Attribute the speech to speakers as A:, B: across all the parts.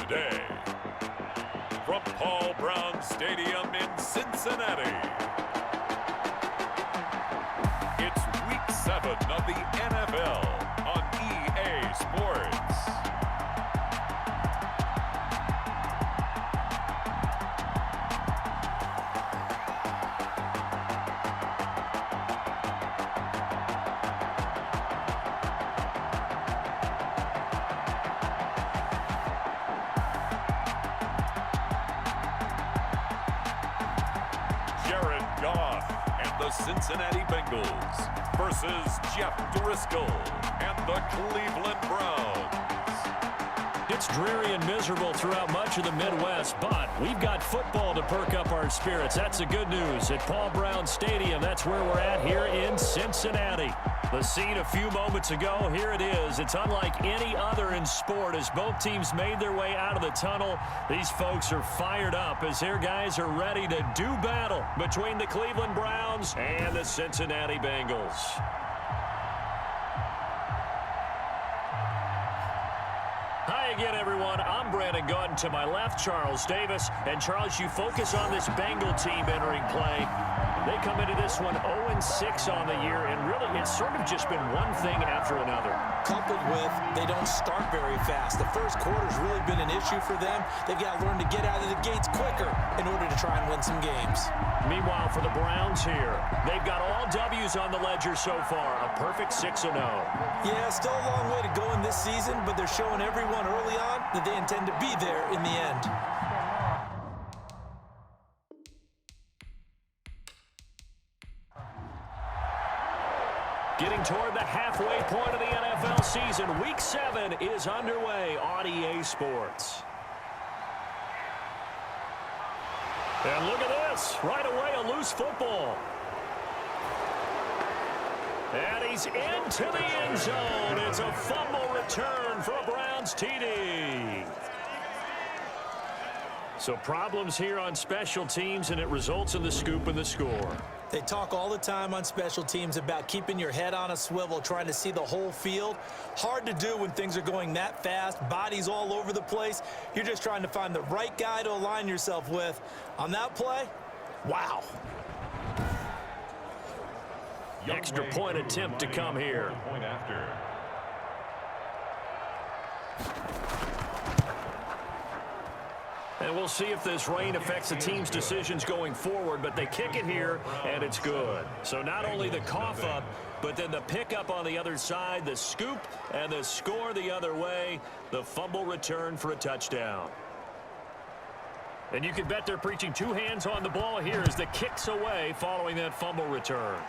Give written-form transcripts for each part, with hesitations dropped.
A: day. From Paul Brown Stadium in Cincinnati, it's Week 7 of the NFL on EA Sports. Cincinnati Bengals versus Jeff Driscoll and the Cleveland Browns.
B: It's dreary and miserable throughout much of the Midwest, but we've got football to perk up our spirits. That's the good news. At Paul Brown Stadium, that's where we're at here in Cincinnati. The scene a few moments ago, here it is. It's unlike any other in sport as both teams made their way out of the tunnel. These folks are fired up as their guys are ready to do battle between the Cleveland Browns and the Cincinnati Bengals. Hi again, everyone. I'm Brandon Gaunt. To my left, Charles Davis. And, Charles, you focus on this Bengal team entering play. They come into this one 0-6 on the year, and really it's sort of just been one thing after another.
C: Coupled with they don't start very fast. The first quarter's really been an issue for them. They've got to learn to get out of the gates quicker in order to try and win some games.
B: Meanwhile, for the Browns here, they've got all W's on the ledger so far, a perfect 6-0.
C: Yeah, still a long way to go in this season, but they're showing everyone early on that they intend to be there in the end.
B: Getting toward the halfway point of the NFL season, Week 7 is underway on EA Sports. And look at this, right away a loose football. And he's into the end zone. It's a fumble return for a Browns TD. So problems here on special teams, and it results in the scoop and the score.
C: They talk all the time on special teams about keeping your head on a swivel, trying to see the whole field. Hard to do when things are going that fast, bodies all over the place. You're just trying to find the right guy to align yourself with. On that play, wow.
B: Extra point attempt to come here.
A: Point after.
B: And we'll see if this rain affects the team's decisions going forward, but they kick it here, and it's good. So not only the cough up, but then the pickup on the other side, the scoop, and the score the other way, the fumble return for a touchdown. And you can bet they're preaching two hands on the ball here as the kick's away following that fumble return.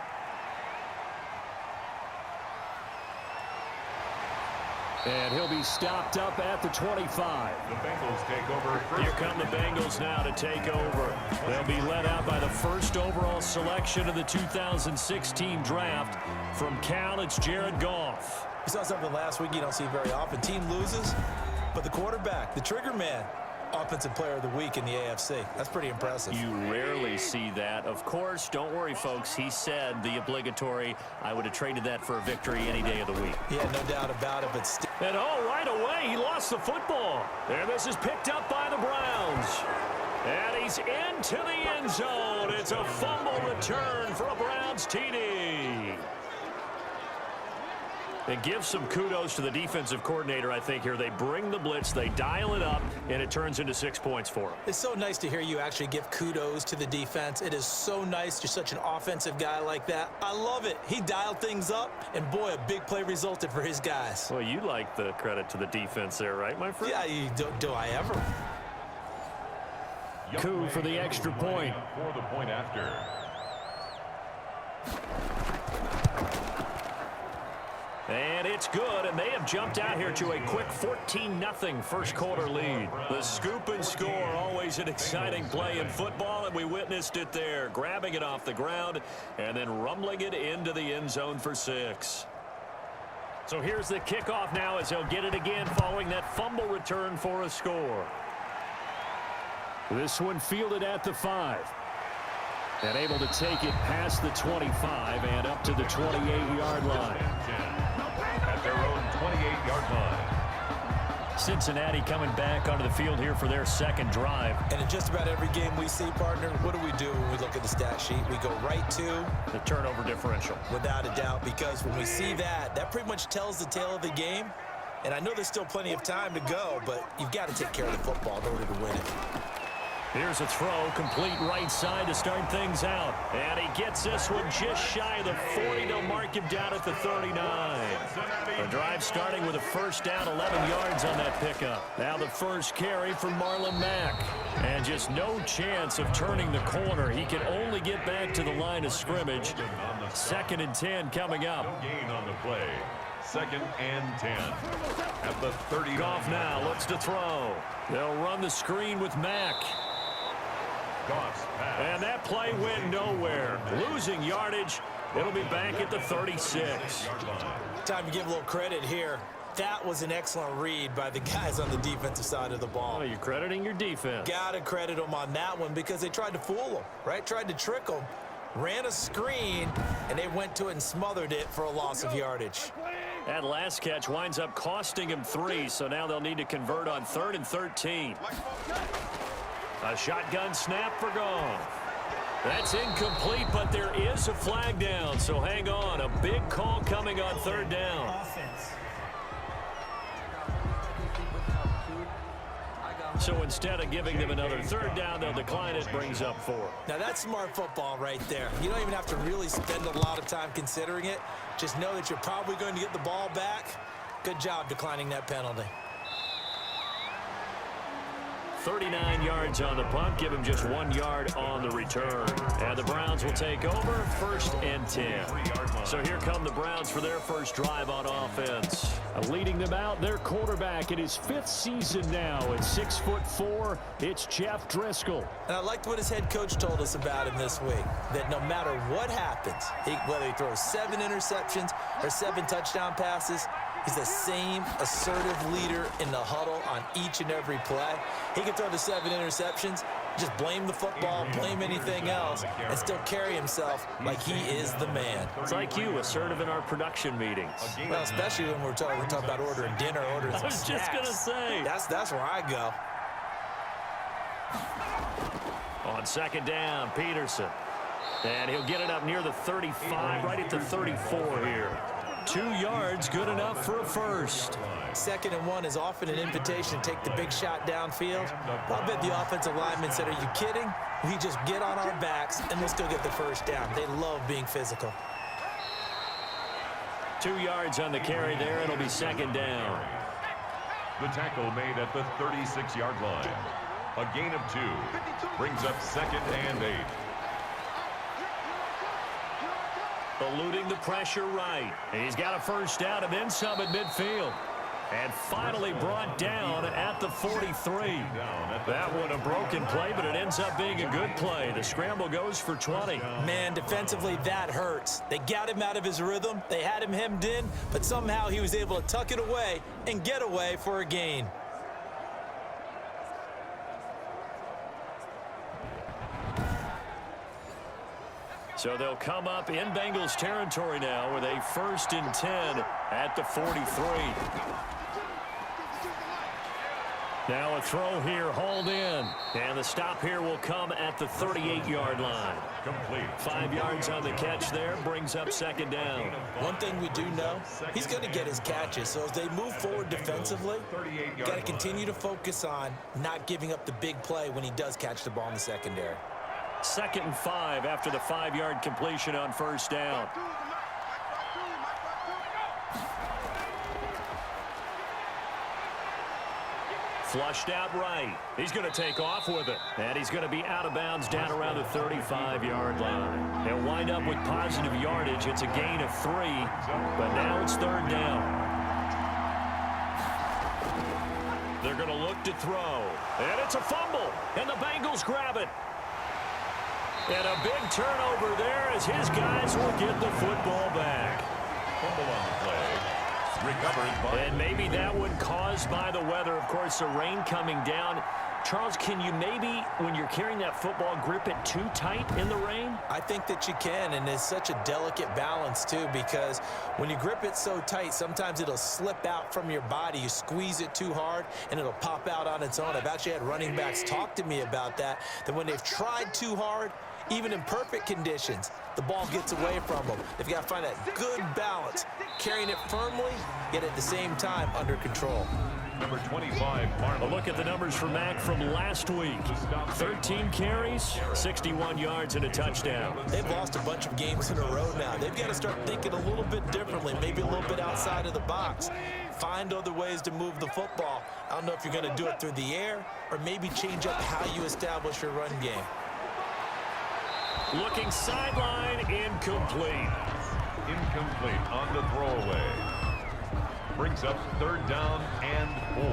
B: And he'll be stopped up at the 25.
A: The Bengals take over first.
B: Here come the Bengals now to take over. They'll be led out by the first overall selection of the 2016 draft. From Cal, it's Jared Goff.
C: We saw something last week you don't see very often. Team loses, but the quarterback, the trigger man, Offensive Player of the Week in the AFC. That's pretty impressive.
B: You rarely see that. Of course, don't worry, folks. He said the obligatory, I would have traded that for a victory any day of the week.
C: Yeah, no doubt about it, but still.
B: And right away, he lost the football. And this is picked up by the Browns. And he's into the end zone. It's a fumble return for a Browns TD. And give some kudos to the defensive coordinator, I think, here. They bring the blitz, they dial it up, and it turns into 6 points for them.
C: It's so nice to hear you actually give kudos to the defense. It is so nice. You're such an offensive guy like that. I love it. He dialed things up, and boy, a big play resulted for his guys.
B: Well, you like the credit to the defense there, right, my friend?
C: Yeah, do I ever?
B: Coup for the extra point.
A: For the point after.
B: And it's good, and they have jumped out here to a quick 14-0 first quarter lead. The scoop and score, always an exciting play in football, and we witnessed it there, grabbing it off the ground and then rumbling it into the end zone for 6. So here's the kickoff now as he'll get it again following that fumble return for a score. This one fielded at the 5. And able to take it past the 25 and up to the 28-yard line.
A: At their own 28-yard line.
B: Cincinnati coming back onto the field here for their second drive.
C: And in just about every game we see, partner, what do we do when we look at the stat sheet? We go right to
B: the turnover differential.
C: Without a doubt, because when we see that, that pretty much tells the tale of the game. And I know there's still plenty of time to go, but you've got to take care of the football in order to win it.
B: Here's a throw, complete right side to start things out. And he gets this one just shy of the 40. They'll mark him down at the 39. The drive starting with a first down, 11 yards on that pickup. Now the first carry for Marlon Mack. And just no chance of turning the corner. He can only get back to the line of scrimmage. 2nd and 10 coming up.
A: No gain on the play. 2nd and 10. At the 30.
B: Goff now looks to throw. They'll run the screen with Mack. And that play went nowhere. Losing yardage. It'll be back at the 36.
C: Time to give a little credit here. That was an excellent read by the guys on the defensive side of the ball.
B: Oh, you're crediting your defense.
C: Got to credit them on that one because they tried to fool them, right? Tried to trick them. Ran a screen, and they went to it and smothered it for a loss of yardage.
B: That last catch winds up costing him 3, so now they'll need to convert on 3rd and 13. A shotgun snap for Goff. That's incomplete, but there is a flag down, so hang on. A big call coming on 3rd down. So instead of giving them another 3rd down, they'll decline it, brings up 4.
C: Now that's smart football right there. You don't even have to really spend a lot of time considering it. Just know that you're probably going to get the ball back. Good job declining that penalty.
B: 39 yards on the punt, give him just 1 yard on the return. And the Browns will take over, 1st and 10. So here come the Browns for their first drive on offense. Leading them out, their quarterback in his 5th season now at 6'4", it's Jeff Driscoll.
C: And I liked what his head coach told us about him this week, that no matter what happens, whether he throws 7 interceptions or 7 touchdown passes, he's the same assertive leader in the huddle on each and every play. He can throw the 7 interceptions, just blame the football, blame anything else, and still carry himself like he is the man.
B: It's like you, assertive in our production meetings.
C: Well, especially when we're talking about ordering dinner, ordering some snacks.
B: I was just going to say.
C: That's where I go.
B: On 2nd down, Peterson. And he'll get it up near the 35, right at the 34 here. 2 yards, good enough for a first.
C: 2nd and 1 is often an invitation to take the big shot downfield. I'll bet the offensive lineman said, are you kidding? We just get on our backs and let's go get the first down. They love being physical.
B: 2 yards on the carry there. It'll be 2nd down.
A: The tackle made at the 36-yard line. A gain of 2. Brings up 2nd and 8.
B: Eluding the pressure right. He's got a first down and then some at midfield. And finally brought down at the 43. That one a broken play, but it ends up being a good play. The scramble goes for 20.
C: Man, defensively, that hurts. They got him out of his rhythm. They had him hemmed in, but somehow he was able to tuck it away and get away for a gain.
B: So they'll come up in Bengals territory now with a 1st and 10 at the 43. Now a throw here, hauled in. And the stop here will come at the 38-yard line.
A: Complete.
B: 5 yards on the catch there, brings up 2nd down.
C: One thing we do know, he's going to get his catches. So as they move forward defensively, got to continue to focus on not giving up the big play when he does catch the ball in the secondary.
B: 2nd and 5 after the 5-yard completion on 1st down. Flushed out right. He's going to take off with it. And he's going to be out of bounds down around the 35-yard line. They'll wind up with positive yardage. It's a gain of 3, but now it's 3rd down. They're going to look to throw. And it's a fumble. And the Bengals grab it. And a big turnover there as his guys will get the football back.
A: Fumble on the play. Recovered by...
B: And maybe that one caused by the weather. Of course, the rain coming down Charles, can you maybe, when you're carrying that football, grip it too tight in the rain?
C: I think that you can, and it's such a delicate balance, too, because when you grip it so tight, sometimes it'll slip out from your body. You squeeze it too hard, and it'll pop out on its own. I've actually had running backs talk to me about that when they've tried too hard, even in perfect conditions, the ball gets away from them. They've got to find that good balance, carrying it firmly, yet at the same time under control.
A: Number 25, Marlon.
B: A look at the numbers for Mack from last week. 13 carries, 61 yards, and a touchdown.
C: They've lost a bunch of games in a row now. They've got to start thinking a little bit differently, maybe a little bit outside of the box. Find other ways to move the football. I don't know if you're going to do it through the air or maybe change up how you establish your run game.
B: Looking sideline, incomplete.
A: Incomplete on the throwaway. Brings up 3rd down and 4.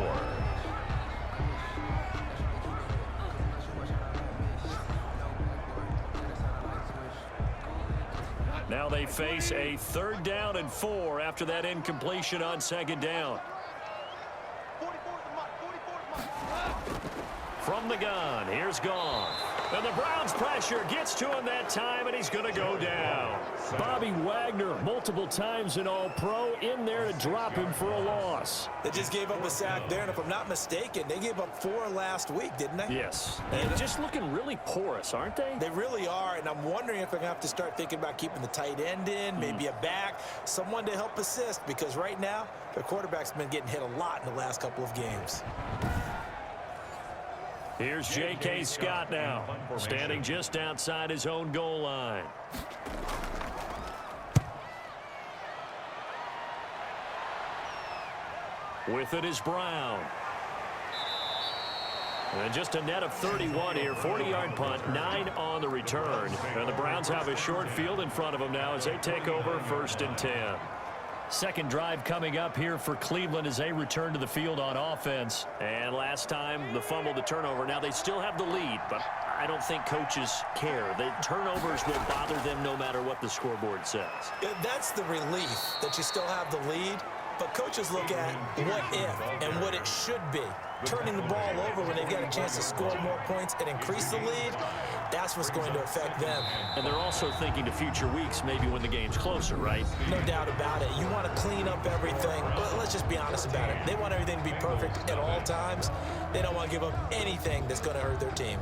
B: Now they face a 3rd down and 4 after that incompletion on 2nd down. From the gun, here's Gone. And the Browns pressure gets to him that time, and he's going to go down. Bobby Wagner, multiple times an All-Pro, in there to drop him for a loss.
C: They just gave up a sack there, and if I'm not mistaken, they gave up 4 last week, didn't they?
B: Yes. And just looking really porous, aren't they?
C: They really are, and I'm wondering if they're going to have to start thinking about keeping the tight end in, maybe a back, someone to help assist, because right now, their quarterback's been getting hit a lot in the last couple of games.
B: Here's J.K. Scott now, standing just outside his own goal line. With it is Brown. And just a net of 31 here, 40-yard punt, 9 on the return. And the Browns have a short field in front of them now as they take over 1st and 10. Second drive coming up here for Cleveland as they return to the field on offense. And last time, the fumble, the turnover. Now they still have the lead, but I don't think coaches care. The turnovers will bother them no matter what the scoreboard says.
C: That's the relief that you still have the lead. But coaches look at what if and what it should be. Turning the ball over when they've got a chance to score more points and increase the lead, that's what's going to affect them.
B: And they're also thinking to future weeks, maybe when the game's closer, right?
C: No doubt about it. You want to clean up everything. Let's just be honest about it. They want everything to be perfect at all times. They don't want to give up anything that's going to hurt their team.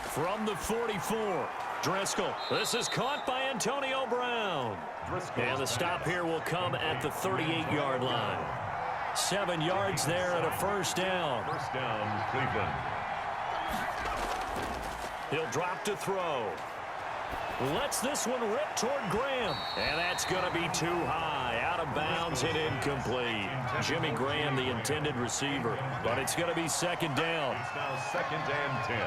B: From the 44, Driscoll. This is caught by Antonio Brown. And the stop here will come at the 38-yard line. 7 yards there and a 1st down.
A: 1st down, Cleveland.
B: He'll drop to throw. Lets this one rip toward Graham. And that's going to be too high. Out of bounds and incomplete. Jimmy Graham, the intended receiver. But it's going to be 2nd down.
A: It's now 2nd and 10.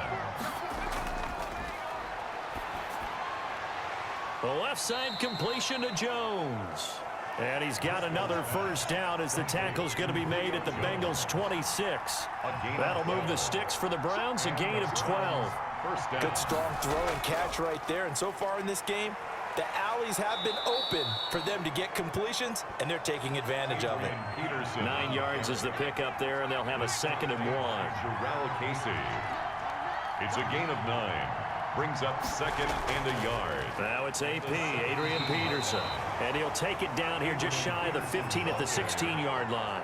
B: The left side completion to Jones. And he's got another 1st down as the tackle's going to be made at the Bengals 26. That'll move the sticks for the Browns, a gain of 12.
C: Good strong throw and catch right there. And so far in this game, the alleys have been open for them to get completions, and they're taking advantage of it.
B: 9 yards is the pickup there, and they'll have a 2nd and 1.
A: Jarrell Casey. It's a gain of 9. Brings up 2nd and a yard.
B: Now it's AP, Adrian Peterson. And he'll take it down here just shy of the 15 at the 16-yard line.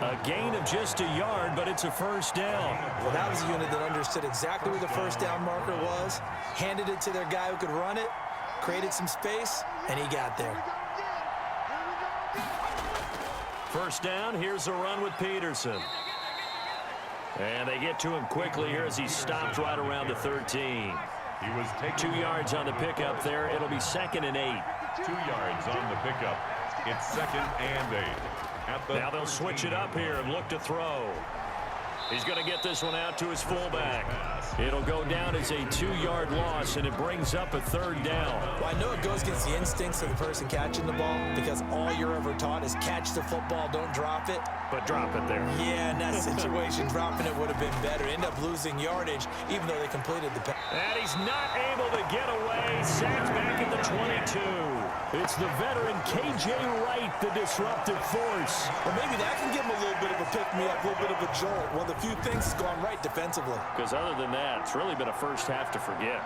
B: A gain of just a yard, but it's a 1st down.
C: Well, that was a unit that understood exactly where the 1st down marker was, handed it to their guy who could run it, created some space, and he got there.
B: 1st down, here's a run with Peterson. And they get to him quickly here as he stopped right around the 13.
A: He was taking
B: 2 yards on the pickup there. It'll be 2nd and 8.
A: 2 yards on the pickup. It's 2nd and 8.
B: Now they'll switch it up here and look to throw. He's going to get this one out to his fullback. It'll go down as is a 2-yard loss, and it brings up a 3rd down.
C: Well, I know it goes against the instincts of the person catching the ball because all you're ever taught is catch the football, don't drop it.
B: But drop it there.
C: Yeah, in that situation, dropping it would have been better. End up losing yardage, even though they completed the pass.
B: And he's not able to get away. Sacked back at the 22. It's the veteran K.J. Wright, the disruptive force.
C: Or maybe that can give him a little bit of a pick-me-up, a little bit of a jolt. One of the few things that's gone right defensively.
B: Because other than that, it's really been a first half to forget.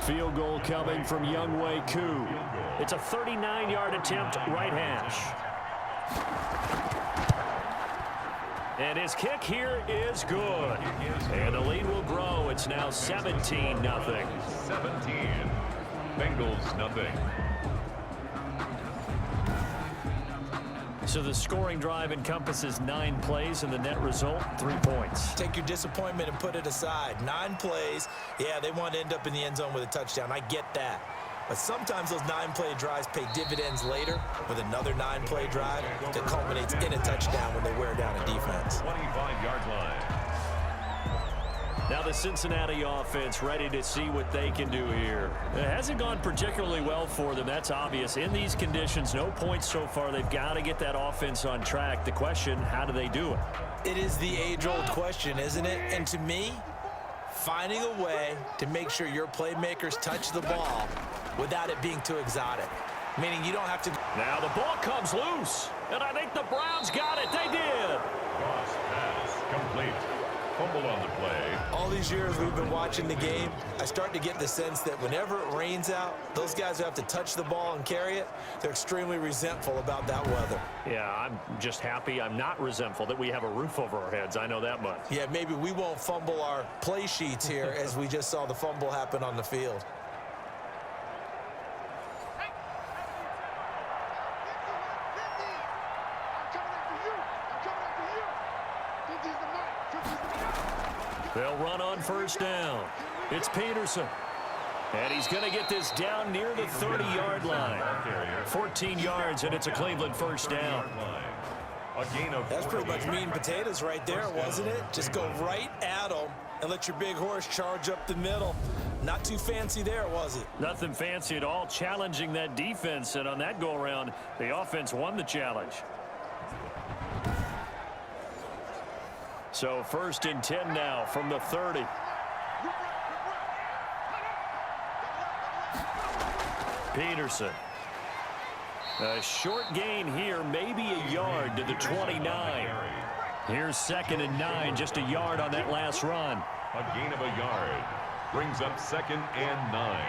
B: Field goal coming from Younghoe Koo. It's a 39-yard attempt, right hash. And his kick here is good. And the lead will grow. It's now 17-0.
A: 17. Bengals nothing.
B: So the scoring drive encompasses 9 plays, and the net result, 3 points.
C: Take your disappointment and put it aside. 9 plays. Yeah, they want to end up in the end zone with a touchdown. I get that. But sometimes those 9-play drives pay dividends later with another 9-play drive that culminates in a touchdown when they wear down a defense.
A: 25-yard line.
B: Now the Cincinnati offense ready to see what they can do here. It hasn't gone particularly well for them. That's obvious. In these conditions, no points so far. They've got to get that offense on track. The question, how do they do it?
C: It is the age-old question, isn't it? And to me, finding a way to make sure your playmakers touch the ball without it being too exotic. Meaning you don't have to...
B: Now the ball comes loose. And I think the Browns got it. They did.
A: Cross pass complete. Fumble on the play.
C: All these years we've been watching the game, I start to get the sense that whenever it rains out, those guys who have to touch the ball and carry it, they're extremely resentful about that weather.
B: Yeah, I'm just happy I'm not resentful that we have a roof over our heads. I know that much.
C: Yeah, maybe we won't fumble our play sheets here as we just saw the fumble happen on the field.
B: They'll run on first down. It's Peterson. And he's going to get this down near the 30-yard line. 14 yards, and it's a Cleveland first down.
A: A gain of
C: That's pretty much meat and potatoes right there, wasn't it? Just go right at them and let your big horse charge up the middle. Not too fancy there, was it?
B: Nothing fancy at all, challenging that defense. And on that go-around, the offense won the challenge. So 1st and 10 now from the 30. Peterson. A short gain here, maybe a yard to the 29. Here's 2nd and 9, just a yard on that last run.
A: a gain of a yard. Brings up 2nd and 9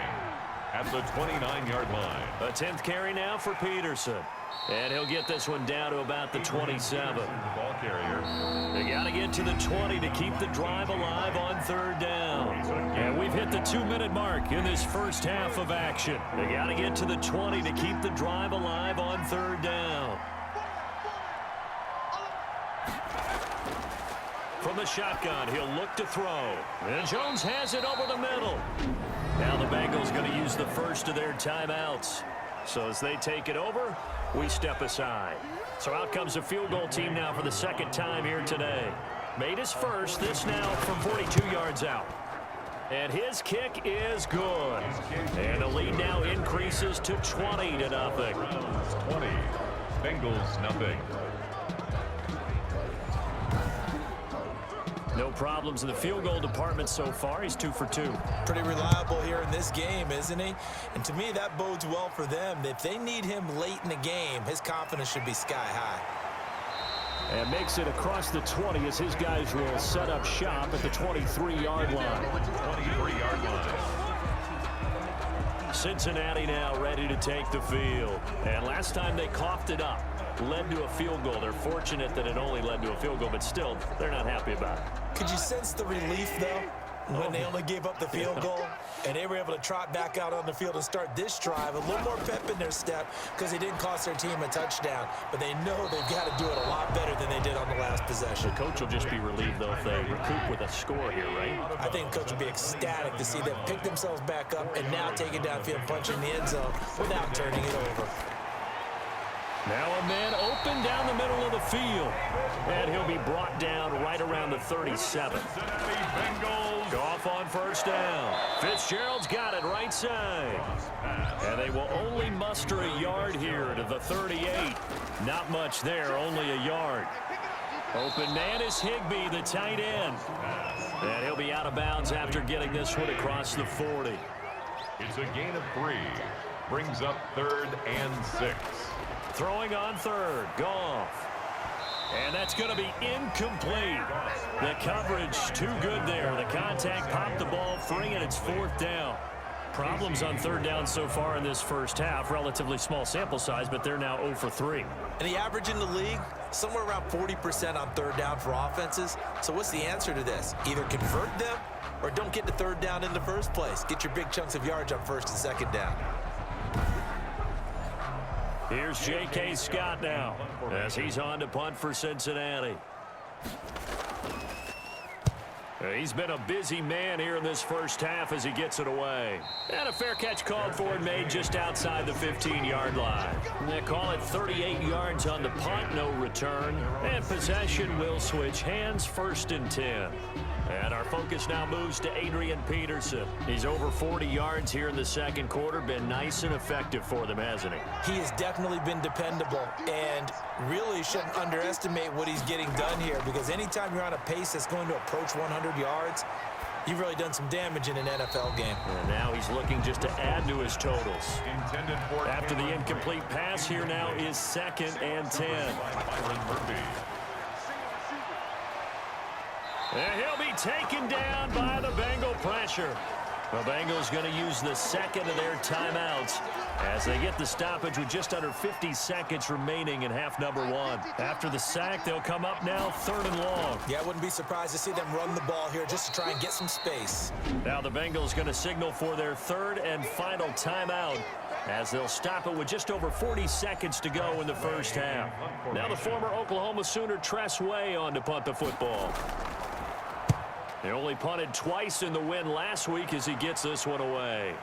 A: at the 29-yard line.
B: A 10th carry now for Peterson. And he'll get this one down to about the 27.
A: Ball carrier.
B: They got to get to the 20 to keep the drive alive on 3rd down. And we've hit the 2-minute mark in this first half of action. They got to get to the 20 to keep the drive alive on 3rd down. From the shotgun, he'll look to throw. And Jones has it over the middle. Now the Bengals going to use the first of their timeouts. So as they take it over, we step aside. So out comes a field goal team now for the 2nd time here today. Made his first, this now from 42 yards out. And his kick is good. And the lead now increases to 20-0.
A: 20. Bengals nothing.
B: No problems in the field goal department so far. He's 2 for 2.
C: Pretty reliable here in this game, isn't he? And to me, that bodes well for them. If they need him late in the game, his confidence should be sky high.
B: And makes it across the 20 as his guys will set up shop at the 23-yard line.
A: 23-yard line.
B: Cincinnati now ready to take the field. And last time they coughed it up, led to a field goal. They're fortunate that it only led to a field goal, but still, they're not happy about it.
C: Could you sense the relief, though, when they only gave up the field goal? And they were able to trot back out on the field and start this drive. A little more pep in their step because they didn't cost their team a touchdown. But they know they've got to do it a lot better than they did on the last possession.
B: The coach will just be relieved, though, if they recoup with a score here, right?
C: I think the coach will be ecstatic to see them pick themselves back up and now take it downfield, punch in the end zone without turning it over.
B: Now a man open down the middle of the field. And he'll be brought down right around the 37.
A: Cincinnati Bengals.
B: Goff on first down. Fitzgerald's got it right side. And they will only muster a yard here to the 38. Not much there, only a yard. Open man is Higbee, the tight end. And he'll be out of bounds after getting this one across the 40.
A: It's a gain of 3. Brings up 3rd and 6.
B: Throwing on third, Goff. And that's going to be incomplete. The coverage too good there. The contact popped the ball free, and it's 4th down. Problems on 3rd down so far in this first half. Relatively small sample size, but they're now 0 for 3.
C: And the average in the league, somewhere around 40% on 3rd down for offenses. So what's the answer to this? Either convert them or don't get to 3rd down in the first place. Get your big chunks of yards on 1st and 2nd down.
B: Here's J.K. Scott now as he's on to punt for Cincinnati. He's been a busy man here in this first half as he gets it away. And a fair catch called for and made just outside the 15-yard line. They call it 38 yards on the punt, no return. And possession will switch hands, 1st and 10. And our focus now moves to Adrian Peterson. He's over 40 yards here in the second quarter. Been nice and effective for them, hasn't he?
C: He has definitely been dependable and really shouldn't underestimate what he's getting done here because anytime you're on a pace that's going to approach 100 yards, you've really done some damage in an NFL game.
B: And now he's looking just to add to his totals. After the incomplete pass, here now is 2nd and 10. And he'll be taken down by the Bengal pressure. The Bengals going to use the 2nd of their timeouts as they get the stoppage with just under 50 seconds remaining in half number 1. After the sack, they'll come up now 3rd and long.
C: Yeah, I wouldn't be surprised to see them run the ball here just to try and get some space.
B: Now the Bengals going to signal for their 3rd and final timeout as they'll stop it with just over 40 seconds to go in the first half. Now the former Oklahoma Sooner Tress Way on to punt the football. They only punted twice in the win last week as he gets this one away.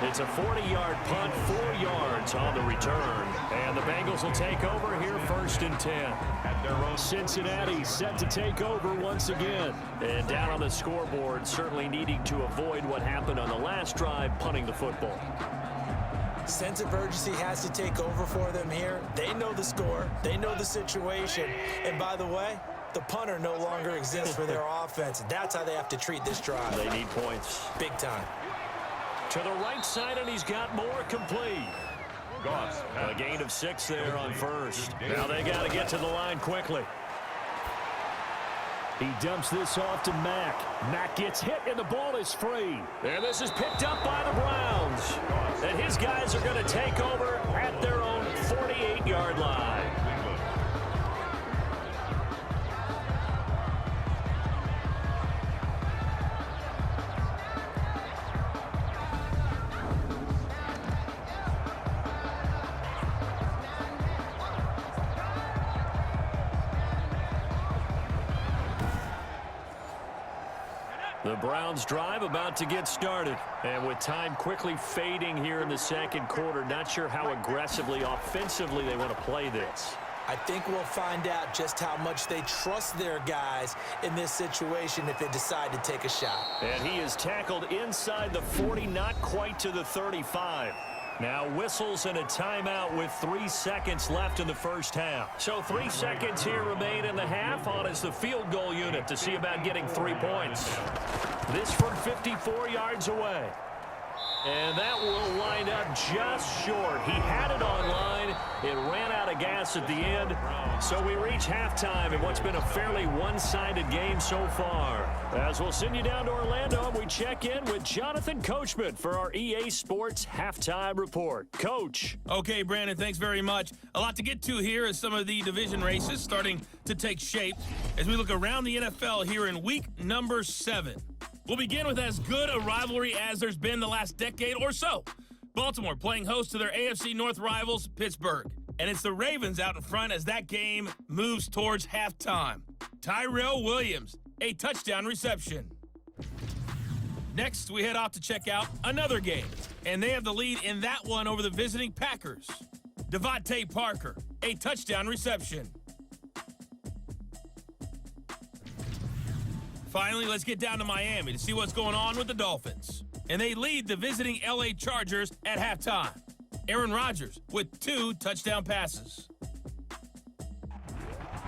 B: It's a 40-yard punt, 4 yards on the return. And the Bengals will take over here 1st and 10. Cincinnati set to take over once again. And down on the scoreboard, certainly needing to avoid what happened on the last drive, punting the football.
C: Sense of urgency has to take over for them here. They know the score. They know the situation. And by the way, the punter no longer exists for their offense. That's how they have to treat this drive.
B: They need points.
C: Big time.
B: To the right side, and he's got more complete. A gain of 6 there on 1st. Now they got to get to the line quickly. He dumps this off to Mack. Mack gets hit, and the ball is free. And this is picked up by the Browns. And his guys are going to take over at their own 48-yard line. The Browns drive about to get started. And with time quickly fading here in the second quarter, not sure how aggressively, offensively they want to play this.
C: I think we'll find out just how much they trust their guys in this situation if they decide to take a shot.
B: And he is tackled inside the 40, not quite to the 35. Now whistles and a timeout with 3 seconds left in the first half. So 3 seconds here remain in the half on as the field goal unit to see about getting 3 points. This from 54 yards away. And that will wind up just short. He had it on line. It ran out of gas at the end. So we reach halftime in what's been a fairly one-sided game so far. As we'll send you down to Orlando, we check in with Jonathan Coachman for our EA Sports Halftime Report. Coach.
D: Okay, Brandon, thanks very much. A lot to get to here as some of the division races starting to take shape as we look around the NFL here in week number 7. We'll begin with as good a rivalry as there's been the last decade or so. Baltimore playing host to their AFC North rivals, Pittsburgh. And it's the Ravens out in front as that game moves towards halftime. Tyrell Williams, a touchdown reception. Next, we head off to check out another game. And they have the lead in that one over the visiting Packers. Devontae Parker, a touchdown reception. Finally, let's get down to Miami to see what's going on with the Dolphins. And they lead the visiting LA Chargers at halftime. Aaron Rodgers with 2 touchdown passes.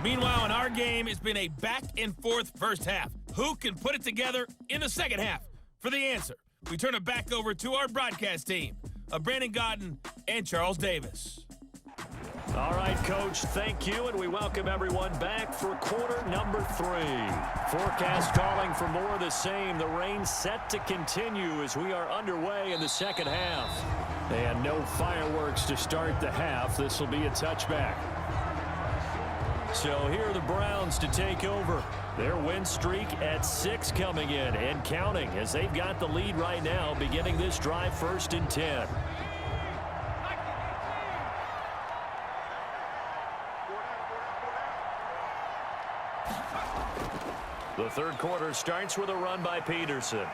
D: Meanwhile, in our game, it's been a back-and-forth first half. Who can put it together in the second half? For the answer, we turn it back over to our broadcast team of Brandon Godden and Charles Davis.
B: All right, Coach, thank you, and we welcome everyone back for quarter number 3. Forecast calling for more of the same. The rain set to continue as we are underway in the second half. And no fireworks to start the half. This will be a touchback. So here are the Browns to take over. Their win streak at 6 coming in and counting as they've got the lead right now beginning this drive 1st and 10. The third quarter starts with a run by Peterson.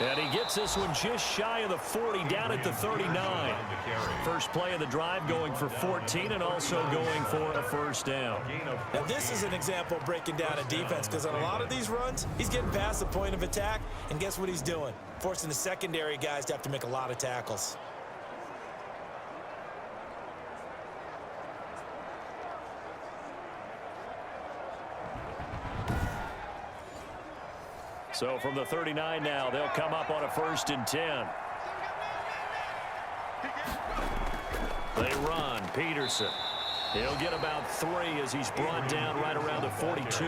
B: And he gets this one just shy of the 40, down at the 39. First play of the drive going for 14 and also going for a first down.
C: Now this is an example of breaking down a defense because on a lot of these runs, he's getting past the point of attack. And guess what he's doing? Forcing the secondary guys to have to make a lot of tackles.
B: So from the 39 now, they'll come up on a 1st and 10. They run. Peterson. He'll get about 3 as he's brought down right around the 42.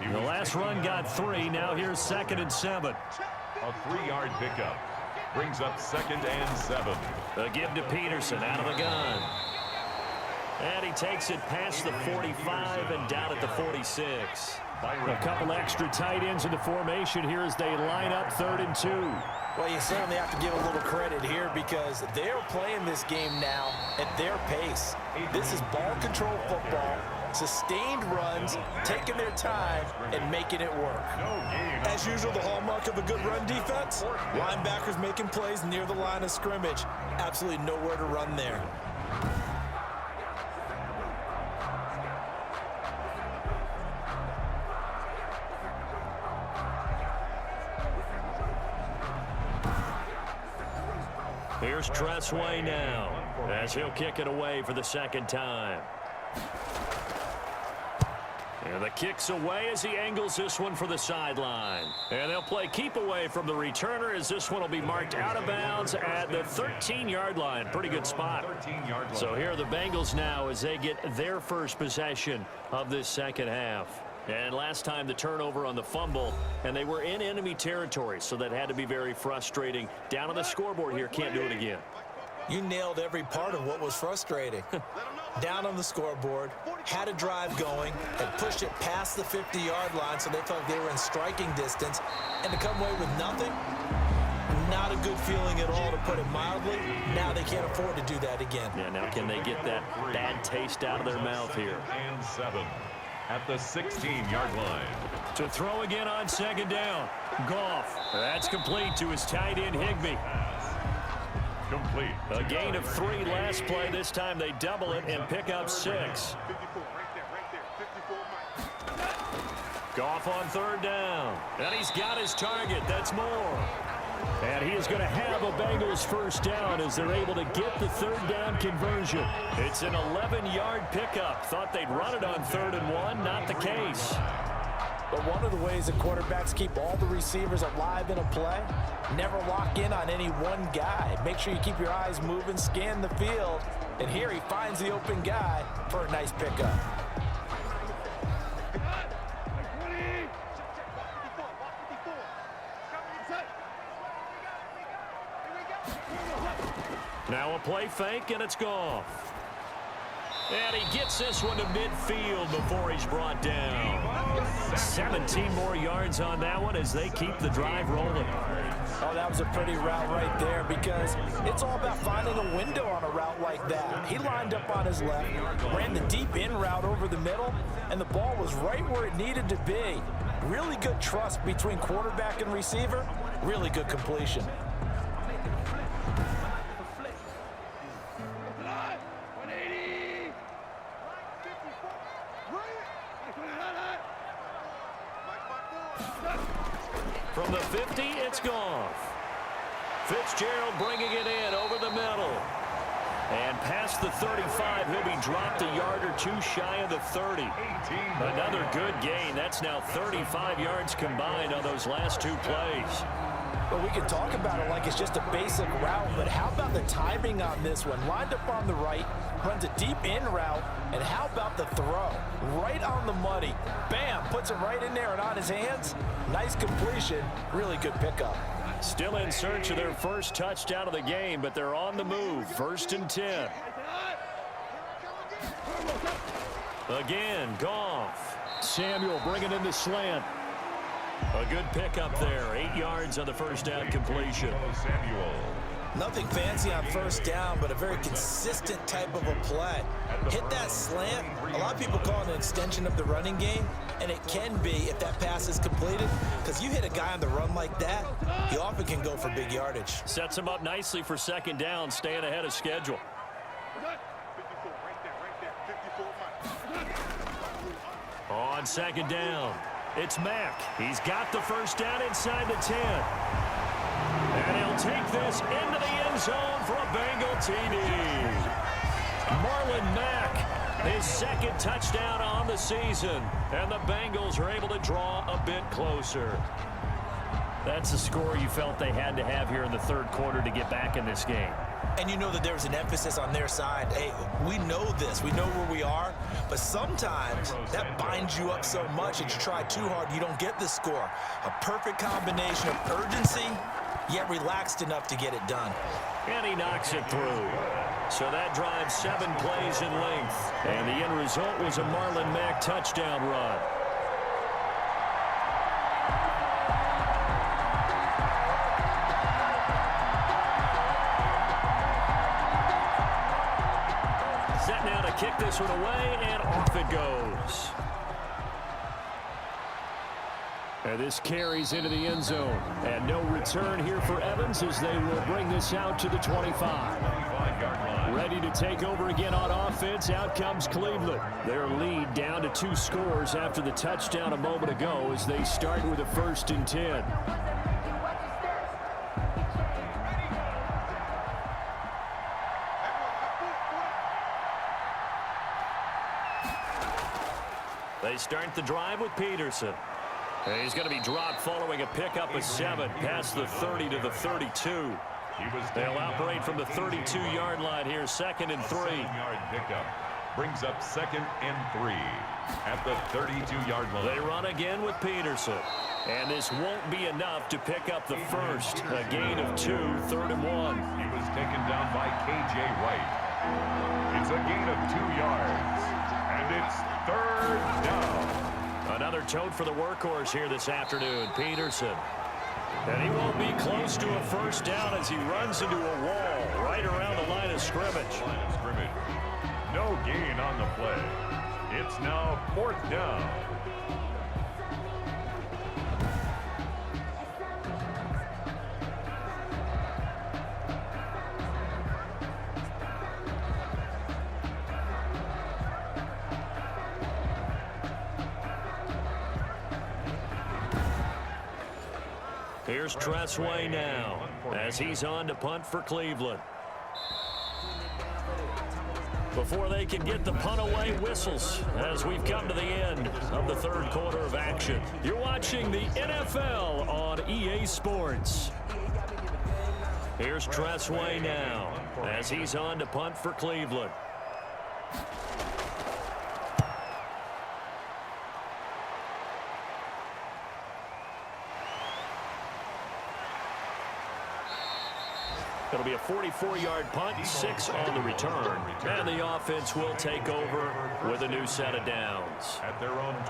B: The last run got 3. Now here's 2nd and 7.
A: A 3-yard pickup. Brings up 2nd and 7.
B: The give to Peterson out of the gun. And he takes it past the 45 and down at the 46. A couple extra tight ends in the formation here as they line up 3rd and 2.
C: Well, you certainly have to give a little credit here because they're playing this game now at their pace. This is ball control football, sustained runs, taking their time, and making it work. As usual, the hallmark of a good run defense, linebackers making plays near the line of scrimmage. Absolutely nowhere to run there.
B: Here's Tressway now as he'll kick it away for the 2nd time. And the kick's away as he angles this one for the sideline. And they'll play keep away from the returner as this one will be marked out of bounds at the 13-yard line. Pretty good spot. So here are the Bengals now as they get their first possession of this second half. And last time the turnover on the fumble, and they were in enemy territory, so that had to be very frustrating. Down on the scoreboard here, can't do it again.
C: You nailed every part of what was frustrating. Down on the scoreboard, had a drive going, and pushed it past the 50-yard line so they felt they were in striking distance, and to come away with nothing, not a good feeling at all, to put it mildly. Now they can't afford to do that again.
B: Yeah, now can they get that bad taste out of their mouth here?
A: And 7 at the 16-yard line.
B: To throw again on 2nd down. Goff. That's complete to his tight end, Higbee.
A: Complete.
B: A gain of 3 last play. This time they double it and pick up 6. Goff on 3rd down. And he's got his target. That's more. And he is going to have a Bengals first down as they're able to get the 3rd down conversion. It's an 11-yard pickup. Thought they'd run it on 3rd and 1. Not the case.
C: But one of the ways that quarterbacks keep all the receivers alive in a play, never lock in on any one guy. Make sure you keep your eyes moving, scan the field, and here he finds the open guy for a nice pickup.
B: Now a play fake, and it's gone. And he gets this one to midfield before he's brought down. 17 more yards on that one as they keep the drive rolling.
C: Oh, that was a pretty route right there because it's all about finding a window on a route like that. He lined up on his left, ran the deep in route over the middle, and the ball was right where it needed to be. Really good trust between quarterback and receiver. Really good completion.
B: From the 50, it's gone. Fitzgerald bringing it in over the middle. And past the 35, he'll be dropped a yard or two shy of the 30. Another good gain. That's now 35 yards combined on those last two plays.
C: Well, we can talk about it like it's just a basic route, but how about the timing on this one? Lined up on the right, runs a deep in route, and how about the throw? Right on the money. Bam, puts it right in there and on his hands. Nice completion, really good pickup.
B: Still in search of their first touchdown of the game, but they're on the move. 1st and 10. Again, Goff. Samuel bringing in the slant. A good pickup there. 8 yards on the first down completion.
A: Samuel.
C: Nothing fancy on first down, but a very consistent type of a play. Hit that slant. A lot of people call it an extension of the running game, and it can be if that pass is completed, because you hit a guy on the run like that, he often can go for big yardage.
B: Sets him up nicely for second down, staying ahead of schedule. On second down, it's Mack. He's got the first down inside the 10. And he'll take this into the end zone for a Bengal TD. Marlon Mack, his second touchdown on the season. And the Bengals are able to draw a bit closer. That's the score you felt they had to have here in the third quarter to get back in this game.
C: And you know that there was an emphasis on their side. Hey, we know this. We know where we are. But sometimes that binds you up so much that you try too hard, you don't get the score. A perfect combination of urgency, yet relaxed enough to get it done.
B: And he knocks it through. So that drives 7 plays in length. And the end result was a Marlon Mack touchdown run. Set now to kick this one away, and off it goes. And this carries into the end zone. And no return here for Evans as they will bring this out to the 25. Ready to take over again on offense. Out comes Cleveland. Their lead down to 2 scores after the touchdown a moment ago as they start with a 1st and 10. They start the drive with Peterson. And he's going to be dropped following a pickup of 7 past the 30 to the 32. They'll operate from the 32-yard line here, 2nd and 3.
A: 7-yard pickup brings up 2nd and 3 at the 32-yard line.
B: They run again with Peterson. And this won't be enough to pick up the first. A gain of 2, 3rd and 1.
A: He was taken down by K.J. Wright. It's a gain of 2 yards, and it's 3rd down.
B: Another tote for the workhorse here this afternoon, Peterson. And he won't be close to a first down as he runs into a wall right around the line of scrimmage.
A: No gain on the play. It's now 4th down.
B: Here's Tressway now as he's on to punt for Cleveland. before they can get the punt away whistles as we've come to the end of the third quarter of action. You're watching the NFL on EA Sports. Here's Tressway now as he's on to punt for Cleveland. It'll be a 44-yard punt, 6 on the return. And the offense will take over with a new set of downs.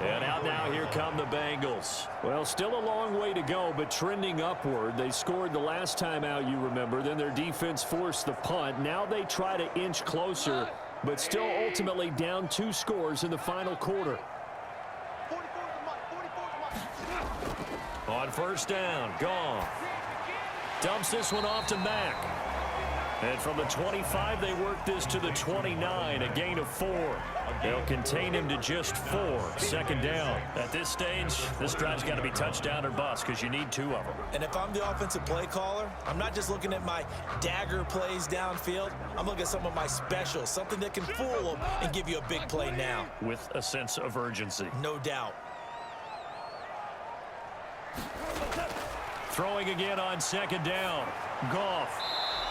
B: And out now, here come the Bengals. Well, still a long way to go, but trending upward. They scored the last time out, you remember. Then their defense forced the punt. Now they try to inch closer, but still ultimately down 2 scores in the final quarter. On first down, Goff dumps this one off to Mack. And from the 25, they work this to the 29, a gain of 4. They'll contain him to just 4. Second down. At this stage, this drive's got to be touchdown or bust because you need 2 of them.
C: And if I'm the offensive play caller, I'm not just looking at my dagger plays downfield. I'm looking at some of my specials, something that can fool them and give you a big play now.
B: With a sense of urgency.
C: No doubt.
B: Throwing again on second down. Goff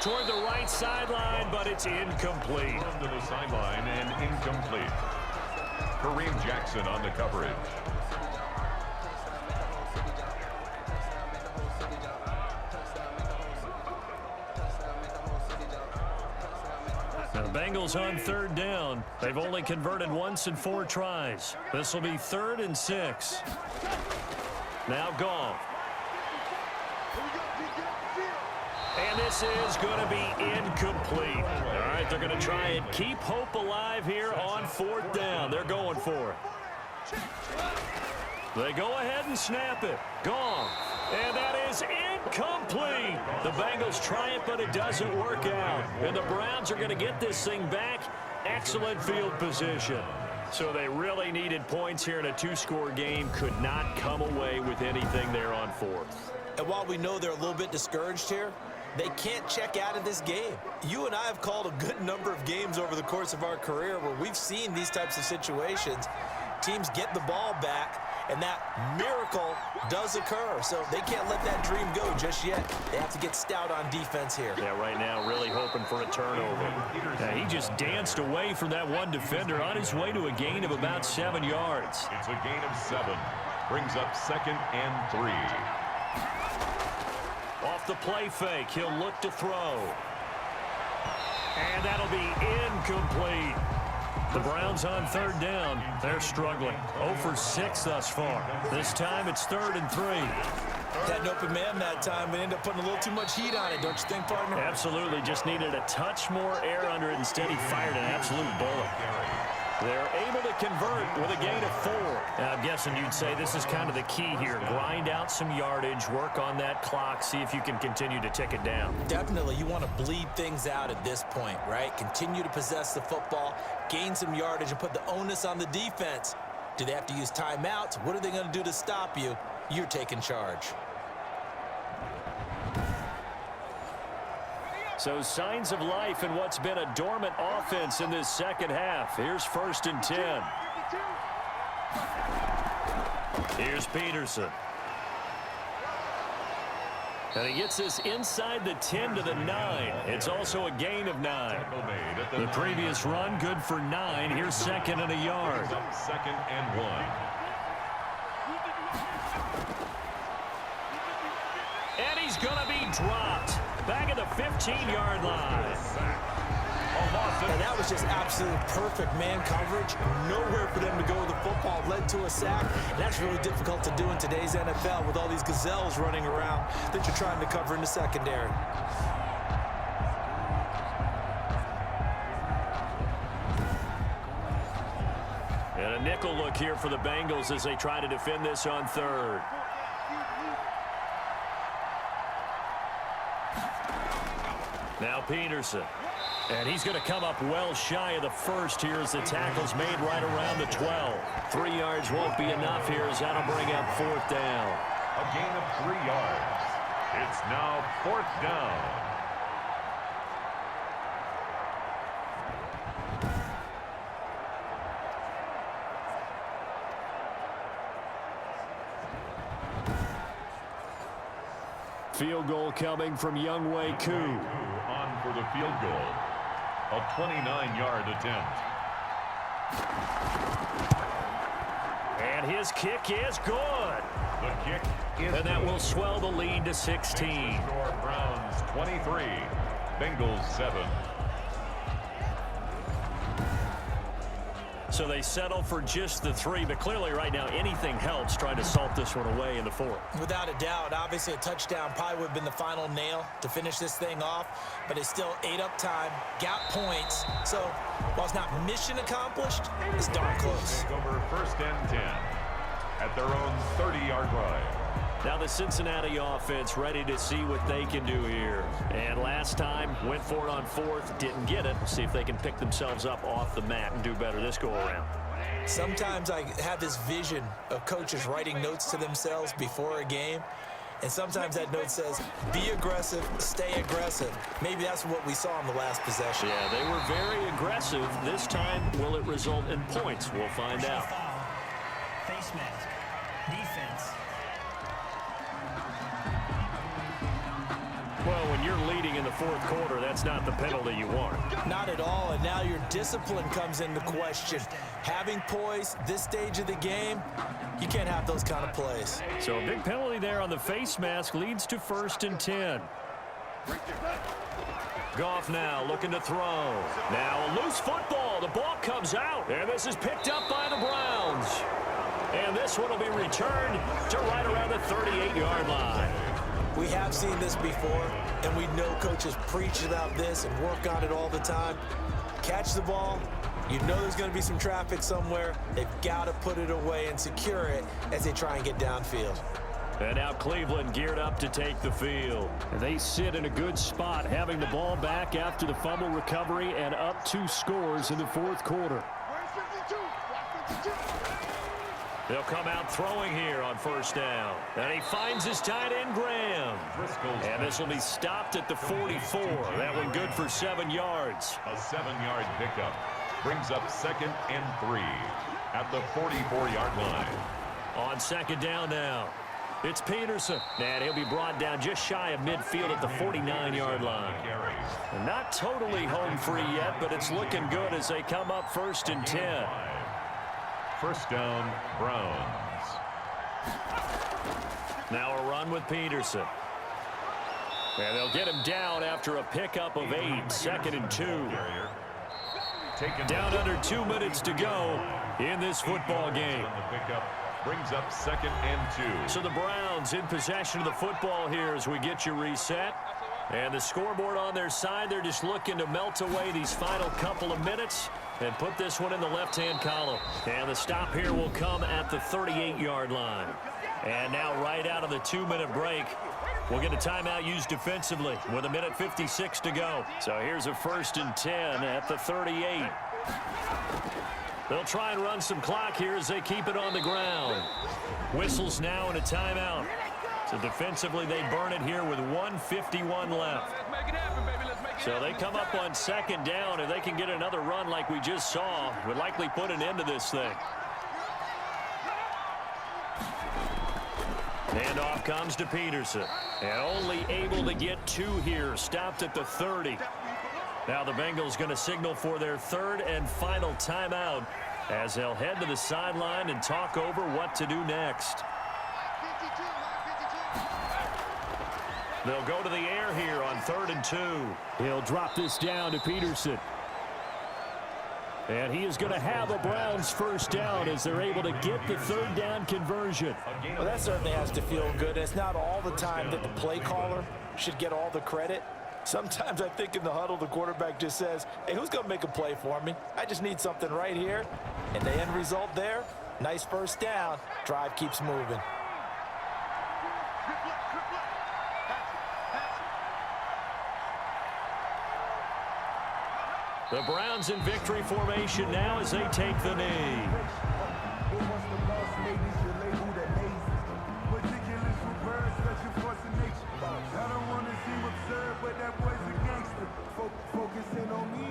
B: toward the right sideline, but it's incomplete.
A: To the sideline and incomplete. Kareem Jackson on the coverage.
B: Now the Bengals on third down. They've only converted once in 4 tries. This will be 3rd and 6. Now Goff. And this is going to be incomplete. All right, they're going to try and keep hope alive here on 4th down. They're going for it. They go ahead and snap it. Gone. And that is incomplete. The Bengals try it, but it doesn't work out. And the Browns are going to get this thing back. Excellent field position. So they really needed points here in a 2-score game. Could not come away with anything there on 4th.
C: And while we know they're a little bit discouraged here, they can't check out of this game. You and I have called a good number of games over the course of our career where we've seen these types of situations. Teams get the ball back, and that miracle does occur. So they can't let that dream go just yet. They have to get stout on defense here.
B: Yeah, right now really hoping for a turnover. Yeah, he just danced away from that one defender on his way to a gain of about 7 yards.
A: It's a gain of 7. Brings up 2nd and 3.
B: Off the play fake, he'll look to throw. And that'll be incomplete. The Browns on 3rd down. They're struggling. 0 for 6 thus far. This time it's 3rd and 3.
C: Had an open man that time, but ended up putting a little too much heat on it, don't you think, partner?
B: Absolutely. Just needed a touch more air under it. Instead, he fired an absolute bullet. They're able to convert with a gain of 4. Now, I'm guessing you'd say this is kind of the key here. Grind out some yardage, work on that clock, see if you can continue to tick it down.
C: Definitely. You want to bleed things out at this point, right? Continue to possess the football, gain some yardage, and put the onus on the defense. Do they have to use timeouts? What are they going to do to stop you? You're taking charge.
B: So signs of life in what's been a dormant offense in this second half. Here's 1st and 10. Here's Peterson. And he gets this inside the 10 to the 9. It's also a gain of 9. The previous run, good for 9. Here's 2nd and a yard.
A: 2nd and 1.
B: And he's going to be dropped. Back at the 15-yard line.
C: And that was just absolute perfect man coverage. Nowhere for them to go with the football. Led to a sack. And that's really difficult to do in today's NFL with all these gazelles running around that you're trying to cover in the secondary.
B: And a nickel look here for the Bengals as they try to defend this on 3rd. Now Peterson. And he's going to come up well shy of the 1st here as the tackle's made right around the 12. 3 yards won't be enough here as that'll bring up 4th down.
A: A gain of 3 yards. It's now 4th down.
B: Field goal coming from Younghoe Koo.
A: On for the field goal. A 29-yard attempt.
B: And his kick is good.
A: The kick is
B: And that will swell the lead to 16.
A: Score Browns 23, Bengals 7.
B: So they settle for just the 3, but clearly right now anything helps trying to salt this one away in the 4th.
C: Without a doubt, obviously a touchdown probably would have been the final nail to finish this thing off, but it's still ate up time, got points. So while it's not mission accomplished, it's darn close.
A: Take over 1st and 10 at their own 30-yard line.
B: Now the Cincinnati offense ready to see what they can do here. And last time, went for it on 4th, didn't get it. See if they can pick themselves up off the mat and do better this go-around.
C: Sometimes I have this vision of coaches writing notes to themselves before a game. And sometimes that note says, be aggressive, stay aggressive. Maybe that's what we saw in the last possession.
B: Yeah, they were very aggressive. This time, will it result in points? We'll find out.
E: Face mask. Defense.
B: Well, when you're leading in the 4th quarter, that's not the penalty you want.
C: Not at all, and now your discipline comes into question. Having poise this stage of the game, you can't have those kind of plays.
B: So a big penalty there on the face mask leads to 1st and 10. Goff now looking to throw. Now a loose football. The ball comes out, and this is picked up by the Browns. And this one will be returned to right around the 38-yard line.
C: We have seen this before, and we know coaches preach about this and work on it all the time. Catch the ball. You know there's going to be some traffic somewhere. They've got to put it away and secure it as they try and get downfield.
B: And now Cleveland geared up to take the field. And they sit in a good spot, having the ball back after the fumble recovery and up 2 scores in the 4th quarter. They'll come out throwing here on 1st down. And he finds his tight end, Graham. And this will be stopped at the 44. That one good for 7 yards.
A: A 7-yard pickup brings up 2nd and 3 at the 44-yard line.
B: On 2nd down now, it's Peterson. And he'll be brought down just shy of midfield at the 49-yard line. And not totally home free yet, but it's looking good as they come up 1st and 10.
A: 1st down, Browns.
B: Now a run with Peterson. And they'll get him down after a pickup of 8. 2nd and 2. Down under 2 minutes to go in this football game.
A: The pickup brings up 2nd and 2.
B: So the Browns in possession of the football here as we get you reset. And the scoreboard on their side, they're just looking to melt away these final couple of minutes and put this one in the left-hand column. And the stop here will come at the 38-yard line. And now right out of the 2-minute break, we'll get a timeout used defensively with 1:56 to go. So here's a 1st and 10 at the 38. They'll try and run some clock here as they keep it on the ground. Whistles now and a timeout. So defensively, they burn it here with 1:51 left. So they come up on 2nd down. If they can get another run like we just saw, would likely put an end to this thing. Handoff comes to Peterson. And only able to get 2 here. Stopped at the 30. Now the Bengals going to signal for their 3rd and final timeout as they'll head to the sideline and talk over what to do next. They'll go to the air here on 3rd and 2. He'll drop this down to Peterson. And he is going to have a Browns 1st down as they're able to get the 3rd down conversion.
C: Well, that certainly has to feel good. It's not all the time that the play caller should get all the credit. Sometimes I think in the huddle, the quarterback just says, hey, who's going to make a play for me? I just need something right here. And the end result there, nice 1st down. Drive keeps moving.
B: The Browns in victory formation now as they take the knee.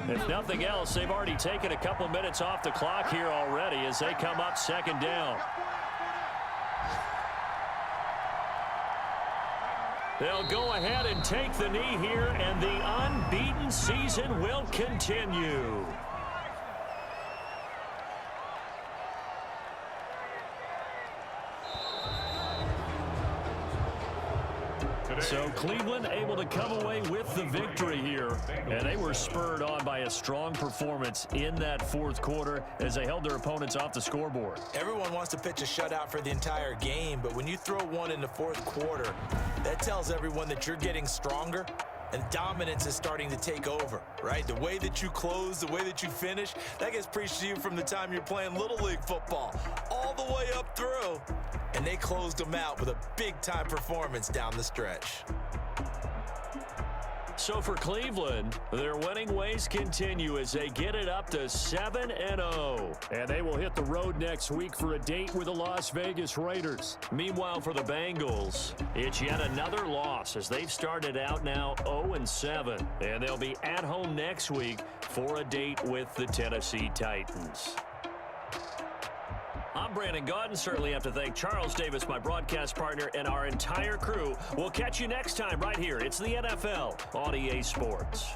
B: If nothing else, they've already taken a couple minutes off the clock here already as they come up 2nd down. They'll go ahead and take the knee here, and the unbeaten season will continue. So Cleveland able to come away with the victory here, and they were spurred on by a strong performance in that fourth quarter as they held their opponents off the scoreboard.
C: Everyone wants to pitch a shutout for the entire game, but when you throw one in the fourth quarter, that tells everyone that you're getting stronger and dominance is starting to take over, right? The way that you close, the way that you finish, that gets preached to you from the time you're playing Little League football all the way up through. And they closed them out with a big-time performance down the stretch.
B: So for Cleveland, their winning ways continue as they get it up to 7-0. And they will hit the road next week for a date with the Las Vegas Raiders. Meanwhile, for the Bengals, it's yet another loss as they've started out now 0-7. And they'll be at home next week for a date with the Tennessee Titans. I'm Brandon Gaudin. Certainly have to thank Charles Davis, my broadcast partner, and our entire crew. We'll catch you next time right here. It's the NFL on EA Sports.